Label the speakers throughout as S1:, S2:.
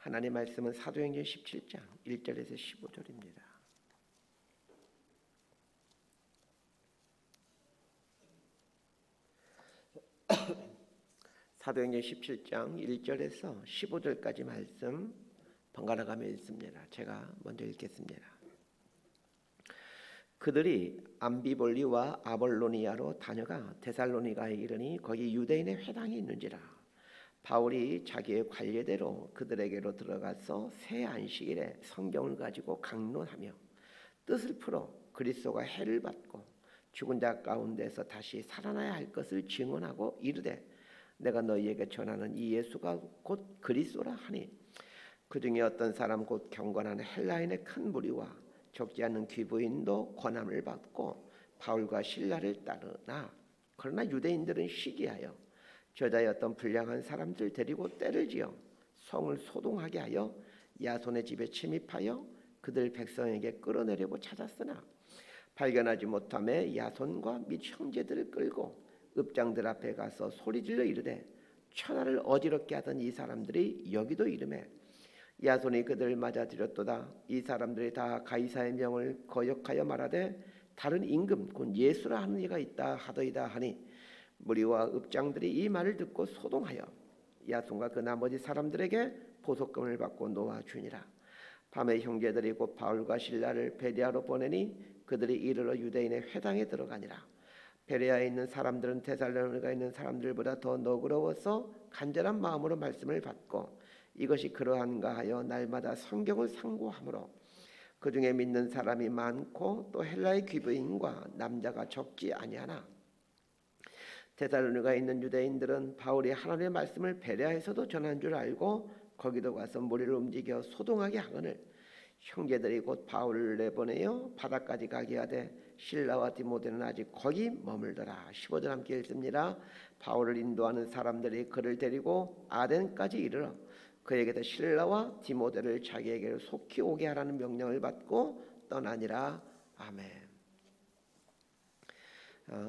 S1: 하나님 말씀은 사도행전 17장 1절에서 15절입니다. 사도행전 17장 1절에서 15절까지 말씀 번갈아가며 읽습니다. 제가 먼저 읽겠습니다. 그들이 암비볼리와 아볼로니아로 다녀가 데살로니가에 이르니 거기 유대인의 회당이 있는지라. 바울이 자기의 관례대로 그들에게로 들어가서 새 안식일에 성경을 가지고 강론하며 뜻을 풀어 그리스도가 해를 받고 죽은 자 가운데서 다시 살아나야 할 것을 증언하고 이르되 내가 너희에게 전하는 이 예수가 곧 그리스도라 하니 그 중에 어떤 사람 곧 경건한 헬라인의 큰 무리와 적지 않은 귀부인도 권함을 받고 바울과 실라를 따르나 그러나 유대인들은 시기하여 저자의 어떤 불량한 사람들 데리고 때를 지어 성을 소동하게 하여 야손의 집에 침입하여 그들 백성에게 끌어내려고 찾았으나 발견하지 못하며 야손과 및 형제들을 끌고 읍장들 앞에 가서 소리질러 이르되 천하를 어지럽게 하던 이 사람들이 여기도 이르매 야손이 그들을 맞아들였도다. 이 사람들이 다 가이사의 명을 거역하여 말하되 다른 임금 곧 예수라 하는 이가 있다 하더이다 하니 무리와 읍장들이 이 말을 듣고 소동하여 야손과 그 나머지 사람들에게 보석금을 받고 놓아주니라. 밤에 형제들이 곧 바울과 실라를 베레아로 보내니 그들이 이르러 유대인의 회당에 들어가니라. 베레아에 있는 사람들은 데살로니가에 있는 사람들보다 더 너그러워서 간절한 마음으로 말씀을 받고 이것이 그러한가 하여 날마다 성경을 상고하므로 그 중에 믿는 사람이 많고 또 헬라의 귀부인과 남자가 적지 아니하나 데살로니가에 있는 유대인들은 바울이 하나님의 말씀을 베레아에서도 전한 줄 알고 거기도 가서 무리를 움직여 소동하게 하거늘 형제들이 곧 바울을 내보내어 바다까지 가게 하되 실라와 디모데는 아직 거기 머물더라. 15절 함께 읽습니다. 바울을 인도하는 사람들이 그를 데리고 아덴까지 이르러 그에게서 실라와 디모데를 자기에게로 속히 오게 하라는 명령을 받고 떠나니라. 아멘.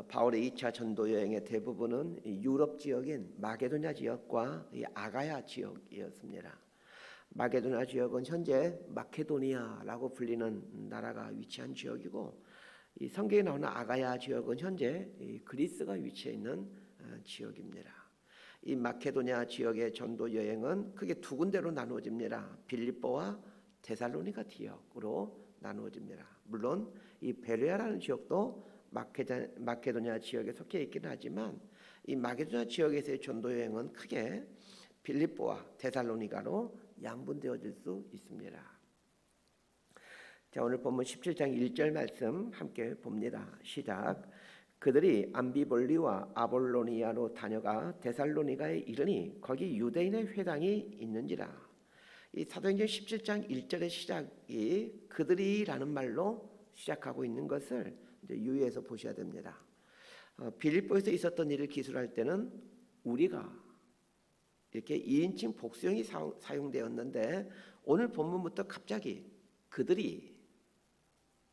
S1: 바울의 2차 전도 여행의 대부분은 유럽 지역인 마게도냐 지역과 아가야 지역이었습니다. 마게도냐 지역은 현재 마케도니아라고 불리는 나라가 위치한 지역이고 이 성경에 나오는 아가야 지역은 현재 그리스가 위치해 있는 지역입니다. 이 마케도냐 지역의 전도 여행은 크게 두 군데로 나누어집니다. 빌립보와 데살로니가 지역으로 나누어집니다. 물론 이 베레아라는 지역도 마케도냐 지역에 속해 있긴 하지만 이 마케도냐 지역에서의 전도 여행은 크게 빌립보와 데살로니가로 양분되어질 수 있습니다. 자, 오늘 본문 17장 1절 말씀 함께 봅니다. 시작. 그들이 암비볼리와 아볼로니아로 다녀가 데살로니가에 이르니 거기 유대인의 회당이 있는지라. 이 사도행전 17장 1절의 시작이 그들이라는 말로 시작하고 있는 것을 이제 유의해서 보셔야 됩니다. 빌립보에서 있었던 일을 기술할 때는 우리가 이렇게 2인칭 복수형이 사용되었는데 오늘 본문부터 갑자기 그들이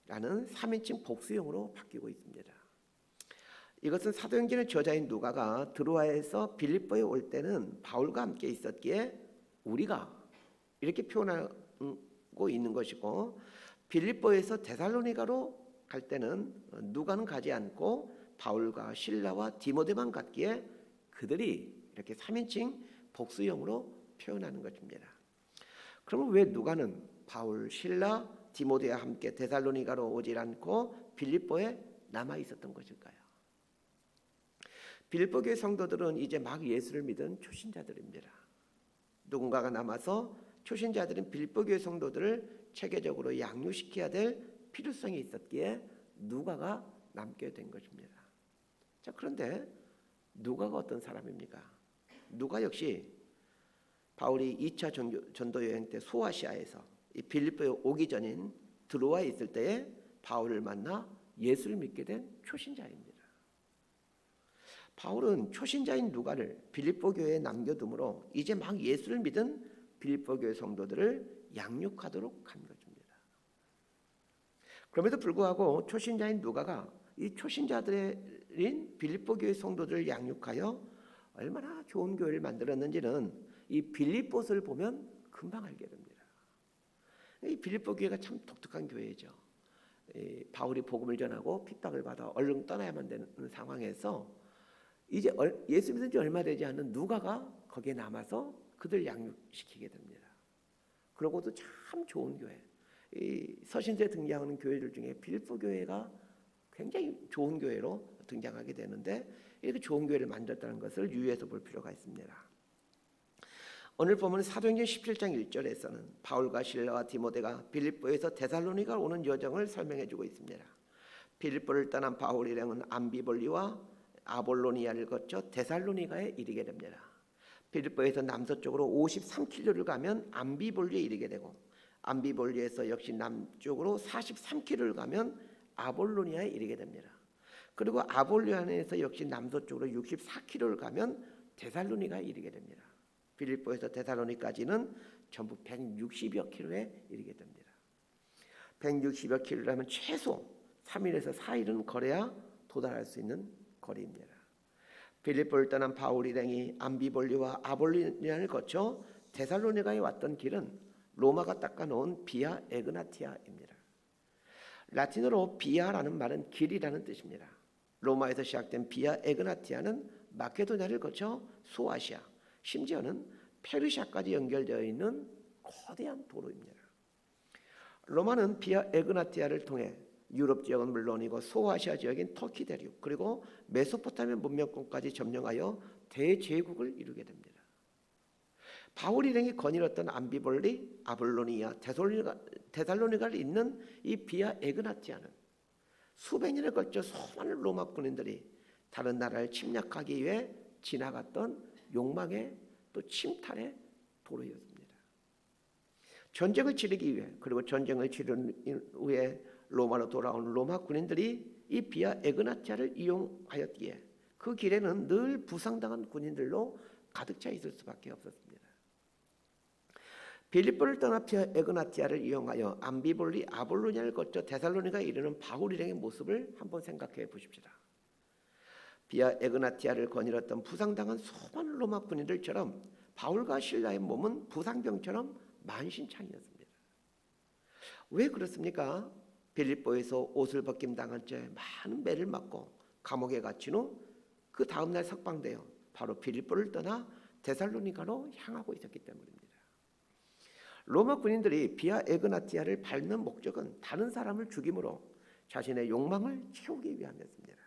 S1: 라는 3인칭 복수형으로 바뀌고 있습니다. 이것은 사도행전의 저자인 누가가 드로아에서 빌립보에 올 때는 바울과 함께 있었기에 우리가 이렇게 표현하고 있는 것이고 빌립보에서 데살로니가로 갈 때는 누가는 가지 않고 바울과 실라와 디모데만 갔기에 그들이 이렇게 3인칭 복수형으로 표현하는 것입니다. 그러면 왜 누가는 바울, 실라, 디모데와 함께 데살로니가로 오질 않고 빌립보에 남아 있었던 것일까요? 빌립보 교회 성도들은 이제 막 예수를 믿은 초신자들입니다. 누군가가 남아서 초신자들인 빌립보 교회 성도들을 체계적으로 양육시켜야 될 필요성이 있었기에 누가가 남게 된 것입니다. 자, 그런데 누가가 어떤 사람입니까? 누가 역시 바울이 2차 전도 여행 때 소아시아에서 이 빌립보에 오기 전인 드로아에 있을 때에 바울을 만나 예수를 믿게 된 초신자입니다. 바울은 초신자인 누가를 빌립보 교회에 남겨두므로 이제 막 예수를 믿은 빌립보 교회 성도들을 양육하도록 한 것입니다. 그럼에도 불구하고 초신자인 누가가 이 초신자들인 빌립보 교회 성도들을 양육하여 얼마나 좋은 교회를 만들었는지는 이 빌립보서를 보면 금방 알게 됩니다. 이 빌립보 교회가 참 독특한 교회죠. 바울이 복음을 전하고 핍박을 받아 얼른 떠나야만 되는 상황에서 이제 예수 믿은 지 얼마 되지 않은 누가가 거기에 남아서 그들 양육시키게 됩니다. 그러고도 참 좋은 교회, 이 서신서에 등장하는 교회들 중에 빌립보 교회가 굉장히 좋은 교회로 등장하게 되는데, 이렇게 좋은 교회를 만들었다는 것을 유의해서 볼 필요가 있습니다. 오늘 보면 사도행전 17장 1절에서는 바울과 실라와 디모데가 빌립보에서 데살로니가 오는 여정을 설명해 주고 있습니다. 빌립보를 떠난 바울 일행은 암비볼리와 아볼로니아를 거쳐 데살로니가에 이르게 됩니다. 빌립보에서 남서쪽으로 53km를 가면 암비볼리에 이르게 되고, 암비볼리에서 역시 남쪽으로 43km를 가면 아볼로니아에 이르게 됩니다. 그리고 아볼로니아에서 역시 남서쪽으로 64km를 가면 데살로니가에 이르게 됩니다. 빌립보에서 데살로니까지는 전부 160여 킬로에 이르게 됩니다. 160여 킬로라면 최소 3일에서 4일은 걸어야 도달할 수 있는 거리입니다. 빌립보를 떠난 바울 일행이 암비볼리와 아볼로니아를 거쳐 데살로니가에 왔던 길은 로마가 닦아놓은 비아 에그나티아입니다. 라틴어로 비아라는 말은 길이라는 뜻입니다. 로마에서 시작된 비아 에그나티아는 마케도냐를 거쳐 소아시아, 심지어는 페르시아까지 연결되어 있는 거대한 도로입니다. 로마는 비아 에그나티아를 통해 유럽 지역은 물론이고 소아시아 지역인 터키 대륙 그리고 메소포타미아 문명권까지 점령하여 대제국을 이루게 됩니다. 바울 일행이 거닐었던 암비볼리, 아볼로니아, 데살로니가를 잇는 이 비아 에그나티아는 수백 년에 걸쳐 수많은 로마 군인들이 다른 나라를 침략하기 위해 지나갔던 욕망의 또 침탈의 도로였습니다. 전쟁을 치르기 위해, 그리고 전쟁을 치른 후에 로마로 돌아온 로마 군인들이 이 비아 에그나티아를 이용하였기에 그 길에는 늘 부상당한 군인들로 가득 차 있을 수밖에 없었습니다. 빌립보를 떠나 비아 에그나티아를 이용하여 암비볼리, 아볼로니아를 거쳐 데살로니가에 이르는 바울 일행의 모습을 한번 생각해 보십시다. 비아 에그나티아를 거닐었던 부상당한 수많은 로마 군인들처럼 바울과 실라의 몸은 부상병처럼 만신창이었습니다. 왜 그렇습니까? 빌립보에서 옷을 벗김당한 채 많은 매를 맞고 감옥에 갇힌 후 그 다음날 석방되어 바로 빌립보를 떠나 데살로니가로 향하고 있었기 때문입니다. 로마 군인들이 비아 에그나티아를 밟는 목적은 다른 사람을 죽임으로 자신의 욕망을 채우기 위함이었습니다.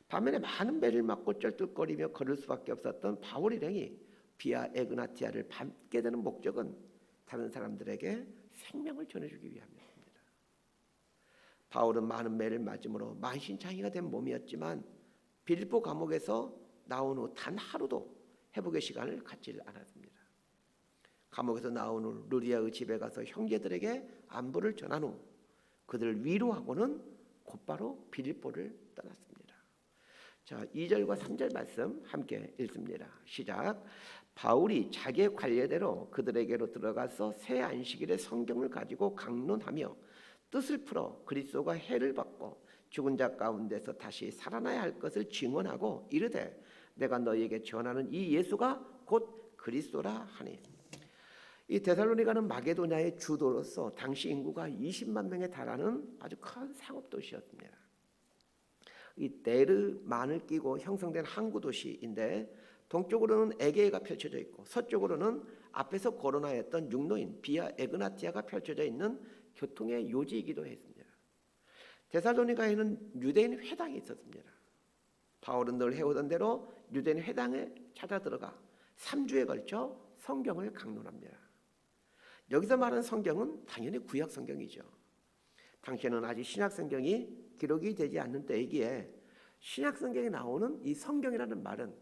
S1: 반면에 많은 매를 맞고 쩔뚝거리며 걸을 수밖에 없었던 바울 일행이 비아 에그나티아를 밟게 되는 목적은 다른 사람들에게 생명을 전해주기 위함이었습니다. 바울은 많은 매를 맞음으로 만신창이가 된 몸이었지만 빌립보 감옥에서 나온 후 단 하루도 회복의 시간을 갖지 않았습니다. 감옥에서 나온 후 루리아의 집에 가서 형제들에게 안부를 전한 후 그들을 위로하고는 곧바로 빌립보를 떠났습니다. 자, 2절과 3절 말씀 함께 읽습니다. 시작. 바울이 자기의 관례대로 그들에게로 들어가서 새 안식일에 성경을 가지고 강론하며 뜻을 풀어 그리스도가 해를 받고 죽은 자 가운데서 다시 살아나야 할 것을 증언하고 이르되 내가 너희에게 전하는 이 예수가 곧 그리스도라 하니. 이 데살로니가는 마게도냐의 주도로서 당시 인구가 20만 명에 달하는 아주 큰 상업 도시였습니다. 이 네르만을 끼고 형성된 항구 도시인데 동쪽으로는 에게해가 펼쳐져 있고 서쪽으로는 앞에서 거론하였던 육로인 비아 에그나티아가 펼쳐져 있는 교통의 요지이기도 했습니다. 데살로니가에는 유대인 회당이 있었습니다. 바울은 늘 해오던 대로 유대인 회당에 찾아 들어가 3주에 걸쳐 성경을 강론합니다. 여기서 말하는 성경은 당연히 구약 성경이죠. 당시에는 아직 신약 성경이 기록이 되지 않는 때이기에 신약 성경에 나오는 이 성경이라는 말은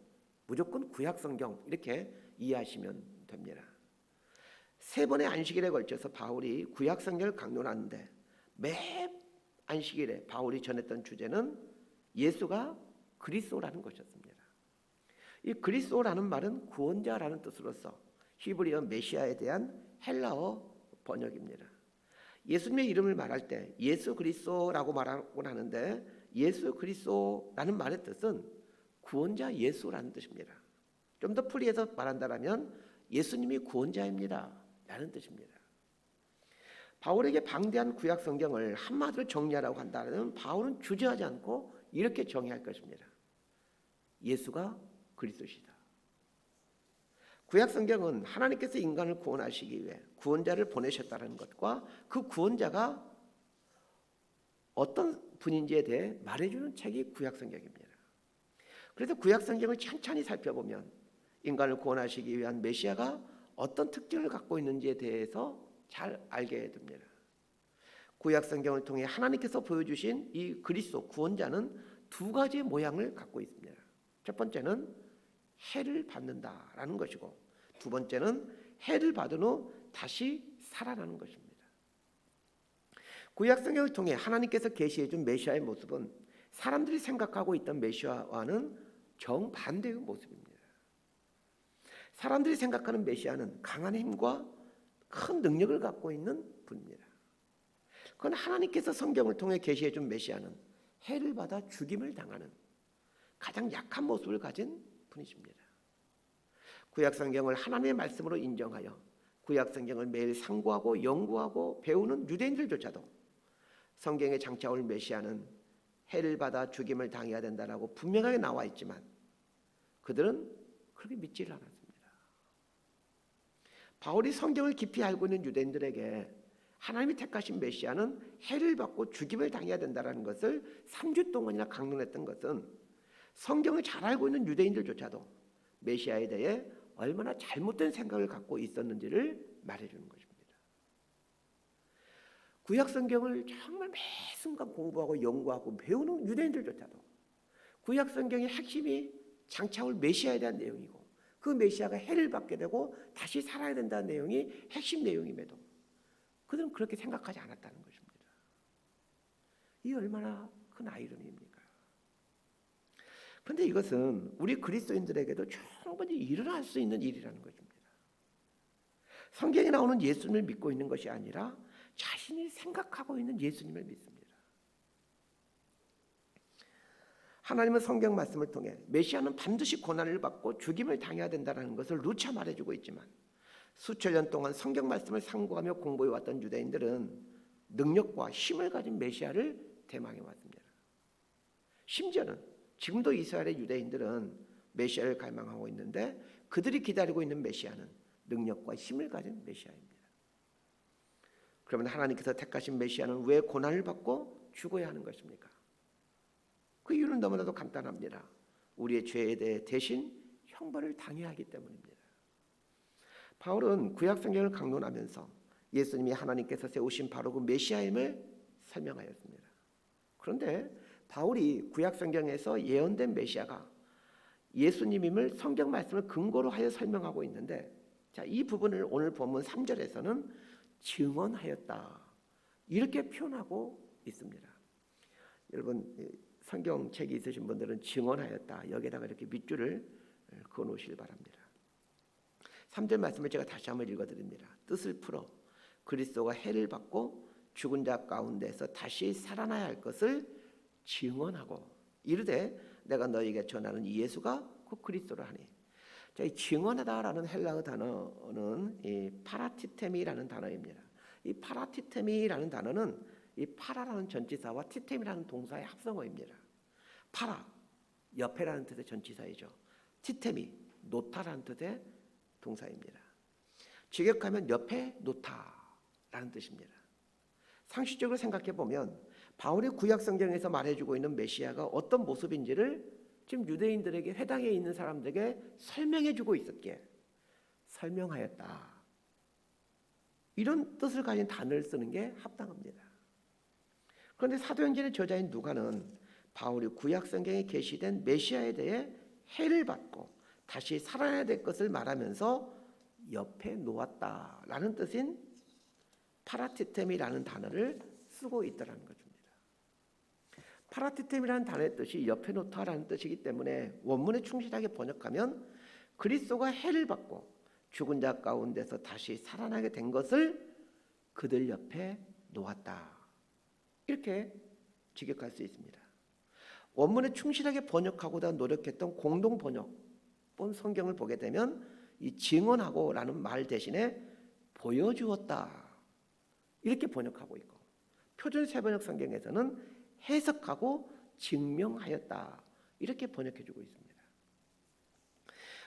S1: 무조건 구약 성경 이렇게 이해하시면 됩니다. 3번의 안식일에 걸쳐서 바울이 구약 성경을 강론하는데 매 안식일에 바울이 전했던 주제는 예수가 그리스도라는 것이었습니다. 이 그리스도라는 말은 구원자라는 뜻으로서 히브리어 메시아에 대한 헬라어 번역입니다. 예수님의 이름을 말할 때 예수 그리스도라고 말하곤 하는데 예수 그리스도라는 말의 뜻은 구원자 예수라는 뜻입니다. 좀 더 풀이해서 말한다면 예수님이 구원자입니다. 라는 뜻입니다. 바울에게 방대한 구약 성경을 한마디로 정리하라고 한다면 바울은 주저하지 않고 이렇게 정의할 것입니다. 예수가 그리스도시다. 구약 성경은 하나님께서 인간을 구원하시기 위해 구원자를 보내셨다는 것과 그 구원자가 어떤 분인지에 대해 말해주는 책이 구약 성경입니다. 그래서 구약 성경을 천천히 살펴보면 인간을 구원하시기 위한 메시아가 어떤 특징을 갖고 있는지에 대해서 잘 알게 됩니다. 구약 성경을 통해 하나님께서 보여주신 이 그리스도 구원자는 두 가지의 모양을 갖고 있습니다. 첫 번째는 해를 받는다라는 것이고, 두 번째는 해를 받은 후 다시 살아나는 것입니다. 구약 성경을 통해 하나님께서 계시해 준 메시아의 모습은 사람들이 생각하고 있던 메시아와는 정반대의 모습입니다. 사람들이 생각하는 메시아는 강한 힘과 큰 능력을 갖고 있는 분입니다. 그건 하나님께서 성경을 통해 계시해 준 메시아는 해를 받아 죽임을 당하는 가장 약한 모습을 가진 분이십니다. 구약 성경을 하나님의 말씀으로 인정하여 구약 성경을 매일 상고하고 연구하고 배우는 유대인들조차도 성경에 장차올 메시아는 해를 받아 죽임을 당해야 된다라고 분명하게 나와 있지만 그들은 그렇게 믿지를 않았습니다. 바울이 성경을 깊이 알고 있는 유대인들에게 하나님이 택하신 메시아는 해를 받고 죽임을 당해야 된다는 것을 3주 동안이나 강론했던 것은 성경을 잘 알고 있는 유대인들조차도 메시아에 대해 얼마나 잘못된 생각을 갖고 있었는지를 말해주는 것입니다. 구약 성경을 정말 매 순간 공부하고 연구하고 배우는 유대인들조차도 구약 성경의 핵심이 장차올 메시아에 대한 내용이고 그 메시아가 해를 받게 되고 다시 살아야 된다는 내용이 핵심 내용임에도 그들은 그렇게 생각하지 않았다는 것입니다. 이 얼마나 큰 아이러니입니까? 그런데 이것은 우리 그리스도인들에게도 충분히 일어날 수 있는 일이라는 것입니다. 성경에 나오는 예수님을 믿고 있는 것이 아니라 자신이 생각하고 있는 예수님을 믿습니다. 하나님은 성경 말씀을 통해 메시아는 반드시 고난을 받고 죽임을 당해야 된다는 것을 누차 말해주고 있지만 수천 년 동안 성경 말씀을 상고하며 공부해왔던 유대인들은 능력과 힘을 가진 메시아를 대망해왔습니다. 심지어는 지금도 이스라엘의 유대인들은 메시아를 갈망하고 있는데 그들이 기다리고 있는 메시아는 능력과 힘을 가진 메시아입니다. 그러면 하나님께서 택하신 메시아는 왜 고난을 받고 죽어야 하는 것입니까? 그 이유는 너무나도 간단합니다. 우리의 죄에 대해 대신 형벌을 당해야 하기 때문입니다. 바울은 구약 성경을 강론하면서 예수님이 하나님께서 세우신 바로 그 메시아임을 설명하였습니다. 그런데 바울이 구약 성경에서 예언된 메시아가 예수님임을 성경 말씀을 근거로 하여 설명하고 있는데, 자, 이 부분을 오늘 본문 3절에서는 증언하였다 이렇게 표현하고 있습니다. 여러분 성경책이 있으신 분들은 증언하였다 여기에다가 이렇게 밑줄을 그어 놓으시길 바랍니다. 3절 말씀을 제가 다시 한번 읽어드립니다. 뜻을 풀어 그리스도가 해를 받고 죽은 자 가운데서 다시 살아나야 할 것을 증언하고 이르되 내가 너희에게 전하는 이 예수가 곧 그리스도라 하니. 자, 이 증언하다라는 헬라어 단어는 이 파라티테미라는 단어입니다. 이 파라티테미라는 단어는 이 파라라는 전치사와 티템이라는 동사의 합성어입니다. 파라, 옆에라는 뜻의 전치사이죠. 티템이, 놓다라는 뜻의 동사입니다. 직역하면 옆에 놓다라는 뜻입니다. 상식적으로 생각해 보면 바울이 구약 성경에서 말해주고 있는 메시아가 어떤 모습인지를 지금 유대인들에게 회당에 있는 사람들에게 설명해주고 있었기에 설명하였다. 이런 뜻을 가진 단어를 쓰는 게 합당합니다. 그런데 사도행전의 저자인 누가는 바울이 구약 성경에 계시된 메시아에 대해 해를 받고 다시 살아나야 될 것을 말하면서 옆에 놓았다라는 뜻인 파라티템이라는 단어를 쓰고 있다는 것입니다. 파라티템이라는 단어의 뜻이 옆에 놓다라는 뜻이기 때문에 원문에 충실하게 번역하면 그리스도가 해를 받고 죽은 자 가운데서 다시 살아나게 된 것을 그들 옆에 놓았다. 이렇게 직역할 수 있습니다. 원문에 충실하게 번역하고자 노력했던 공동 번역본 성경을 보게 되면 이 증언하고라는 말 대신에 보여주었다. 이렇게 번역하고 있고 표준 세번역 성경에서는 해석하고 증명하였다. 이렇게 번역해주고 있습니다.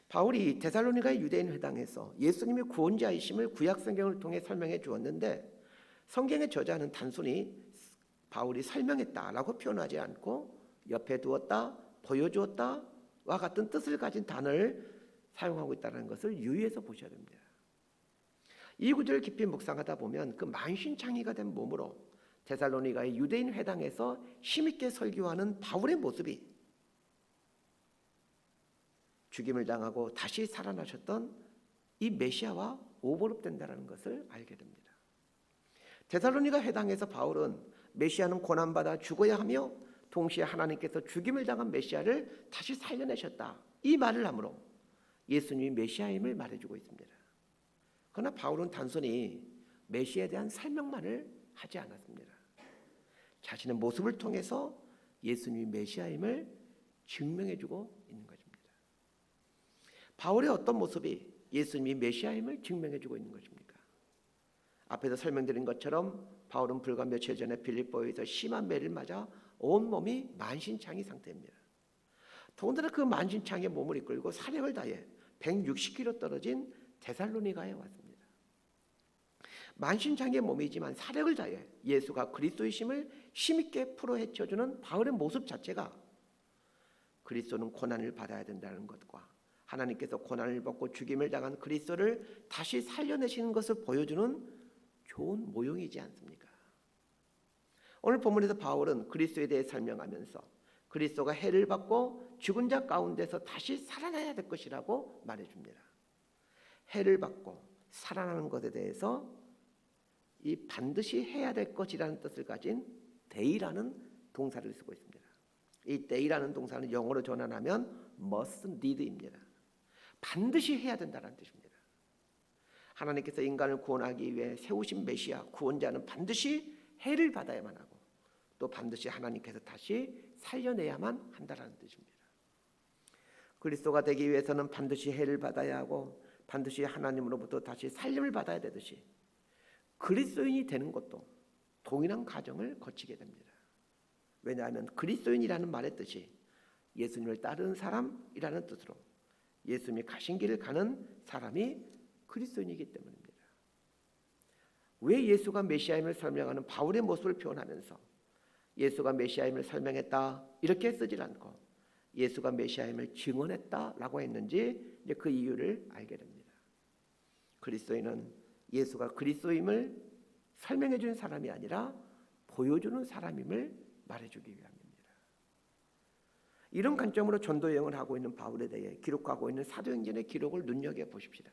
S1: 바울이 데살로니가 유대인 회당에서 예수님의 구원자이심을 구약 성경을 통해 설명해 주었는데 성경의 저자는 단순히 바울이 설명했다라고 표현하지 않고 옆에 두었다, 보여주었다와 같은 뜻을 가진 단어를 사용하고 있다는 것을 유의해서 보셔야 됩니다. 이 구절을 깊이 묵상하다 보면 그 만신창이가 된 몸으로 데살로니가의 유대인 회당에서 힘있게 설교하는 바울의 모습이 죽임을 당하고 다시 살아나셨던 이 메시아와 오버랩된다는 것을 알게 됩니다. 데살로니가 회당에서 바울은 메시아는 고난받아 죽어야 하며 동시에 하나님께서 죽임을 당한 메시아를 다시 살려내셨다. 이 말을 함으로 예수님이 메시아임을 말해주고 있습니다. 그러나 바울은 단순히 메시아에 대한 설명만을 하지 않았습니다. 자신의 모습을 통해서 예수님이 메시아임을 증명해주고 있는 것입니다. 바울의 어떤 모습이 예수님이 메시아임을 증명해주고 있는 것입니까? 앞에서 설명드린 것처럼 바울은 불과 며칠 전에 빌립보에서 심한 매를 맞아 온몸이 만신창이 상태입니다. 더군다나 그 만신창의 몸을 이끌고 사력을 다해 160km 떨어진 데살로니가에 왔습니다. 만신창의 몸이지만 사력을 다해 예수가 그리스도이심을 힘있게 풀어헤쳐주는 바울의 모습 자체가 그리스도는 고난을 받아야 된다는 것과 하나님께서 고난을 받고 죽임을 당한 그리스도를 다시 살려내시는 것을 보여주는 좋은 모형이지 않습니까? 오늘 본문에서 바울은 그리스도에 대해 설명하면서 그리스도가 해를 받고 죽은 자 가운데서 다시 살아나야 될 것이라고 말해줍니다. 해를 받고 살아나는 것에 대해서 이 반드시 해야 될 것이라는 뜻을 가진 day라는 동사를 쓰고 있습니다. 이 day라는 동사는 영어로 전환하면 must need입니다. 반드시 해야 된다는 뜻입니다. 하나님께서 인간을 구원하기 위해 세우신 메시아 구원자는 반드시 해를 받아야만 하고 또 반드시 하나님께서 다시 살려내야만 한다는 뜻입니다. 그리스도가 되기 위해서는 반드시 해를 받아야 하고 반드시 하나님으로부터 다시 살림을 받아야 되듯이 그리스도인이 되는 것도 동일한 과정을 거치게 됩니다. 왜냐하면 그리스도인이라는 말의 뜻이 예수님을 따르는 사람이라는 뜻으로 예수님이 가신 길을 가는 사람이 그리스도인이기 때문입니다. 왜 예수가 메시아임을 설명하는 바울의 모습을 표현하면서 예수가 메시아임을 설명했다 이렇게 쓰질 않고 예수가 메시아임을 증언했다라고 했는지 이제 그 이유를 알게 됩니다. 그리스도인은 예수가 그리스도임을 설명해 주는 사람이 아니라 보여주는 사람임을 말해주기 위함입니다. 이런 관점으로 전도 여행을 하고 있는 바울에 대해 기록하고 있는 사도행전의 기록을 눈여겨보십시다.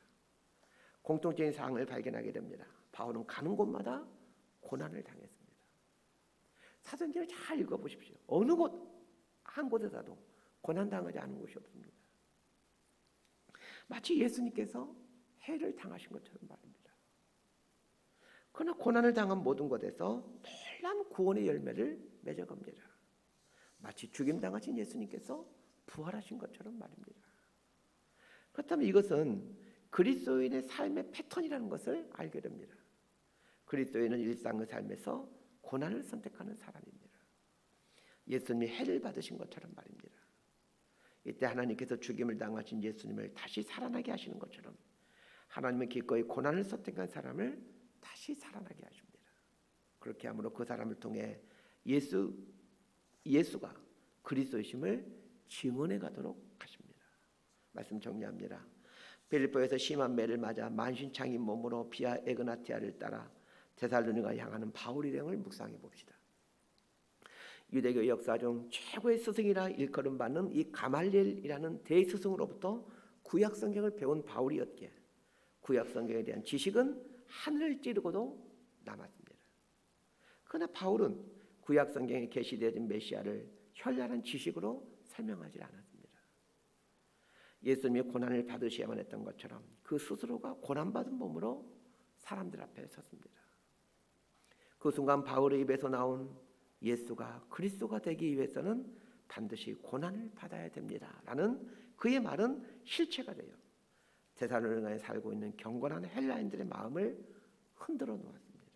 S1: 공통적인 사항을 발견하게 됩니다. 바울은 가는 곳마다 고난을 당했습니다. 사도행전을 잘 읽어보십시오. 어느 한 곳에서도 고난당하지 않은 곳이 없습니다. 마치 예수님께서 해를 당하신 것처럼 말입니다. 그러나 고난을 당한 모든 곳에서 놀라운 구원의 열매를 맺어갑니다. 마치 죽임당하신 예수님께서 부활하신 것처럼 말입니다. 그렇다면 이것은 그리스도인의 삶의 패턴이라는 것을 알게 됩니다. 그리스도인은 일상의 삶에서 고난을 선택하는 사람입니다. 예수님이 해를 받으신 것처럼 말입니다. 이때 하나님께서 죽임을 당하신 예수님을 다시 살아나게 하시는 것처럼 하나님은 기꺼이 고난을 선택한 사람을 다시 살아나게 하십니다. 그렇게 함으로 그 사람을 통해 예수가 그리스도이심을 증언해 가도록 하십니다. 말씀 정리합니다. 빌립보에서 심한 매를 맞아 만신창인 몸으로 비아 에그나티아를 따라 데살로니가 향하는 바울 일행을 묵상해 봅시다. 유대교 역사 중 최고의 스승이라 일컬음받는 이 가말리엘이라는 대스승으로부터 구약 성경을 배운 바울이었기에 구약 성경에 대한 지식은 하늘을 찌르고도 남았습니다. 그러나 바울은 구약 성경에 계시되어진 메시아를 현란한 지식으로 설명하지 않았습니다. 예수님이 고난을 받으셔야만 했던 것처럼 그 스스로가 고난받은 몸으로 사람들 앞에 섰습니다. 그 순간 바울의 입에서 나온 예수가 그리스도가 되기 위해서는 반드시 고난을 받아야 됩니다 라는 그의 말은 실체가 돼요. 데살로니가에 살고 있는 경건한 헬라인들의 마음을 흔들어 놓았습니다.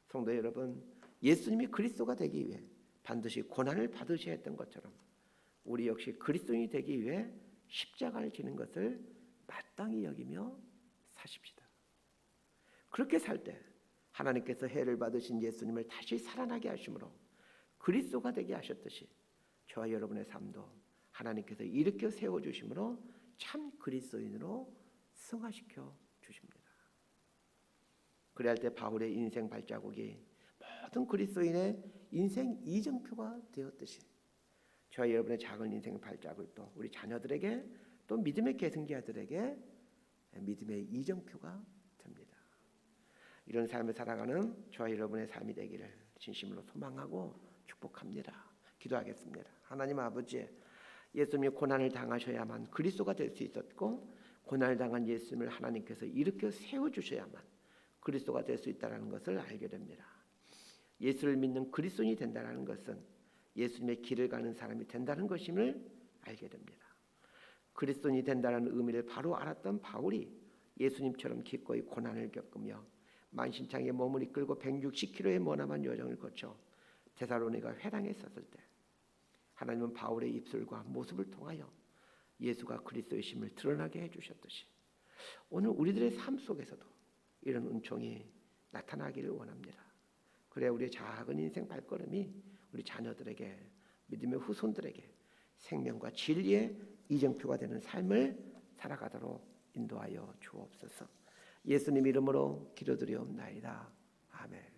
S1: 성도 여러분, 예수님이 그리스도가 되기 위해 반드시 고난을 받으셔야 했던 것처럼 우리 역시 그리스도인이 되기 위해 십자가를 지는 것을 마땅히 여기며 사십시다. 그렇게 살 때 하나님께서 해를 받으신 예수님을 다시 살아나게 하심으로 그리스도가 되게 하셨듯이 저와 여러분의 삶도 하나님께서 일으켜 세워주심으로 참 그리스도인으로 승화시켜 주십니다. 그래야 할 때 바울의 인생 발자국이 모든 그리스도인의 인생 이정표가 되었듯이 저와 여러분의 작은 인생 발자국도 우리 자녀들에게 또 믿음의 계승자들에게 믿음의 이정표가 됩니다. 이런 삶을 살아가는 저와 여러분의 삶이 되기를 진심으로 소망하고 축복합니다. 기도하겠습니다. 하나님 아버지, 예수님이 고난을 당하셔야만 그리스도가 될 수 있었고 고난을 당한 예수님을 하나님께서 일으켜 세워주셔야만 그리스도가 될 수 있다는 것을 알게 됩니다. 예수를 믿는 그리스도인이 된다는 것은 예수님의 길을 가는 사람이 된다는 것임을 알게 됩니다. 그리스도인이 된다는 의미를 바로 알았던 바울이 예수님처럼 기꺼이 고난을 겪으며 만신창에 몸을 이끌고 160km의 머나먼 여정을 거쳐 데살로니가 회당에 섰을 때 하나님은 바울의 입술과 모습을 통하여 예수가 그리스도이심을 드러나게 해주셨듯이 오늘 우리들의 삶 속에서도 이런 은총이 나타나기를 원합니다. 그래야 우리의 작은 인생 발걸음이 우리 자녀들에게 믿음의 후손들에게 생명과 진리의 이정표가 되는 삶을 살아가도록 인도하여 주옵소서. 예수님 이름으로 기도드리옵나이다. 아멘.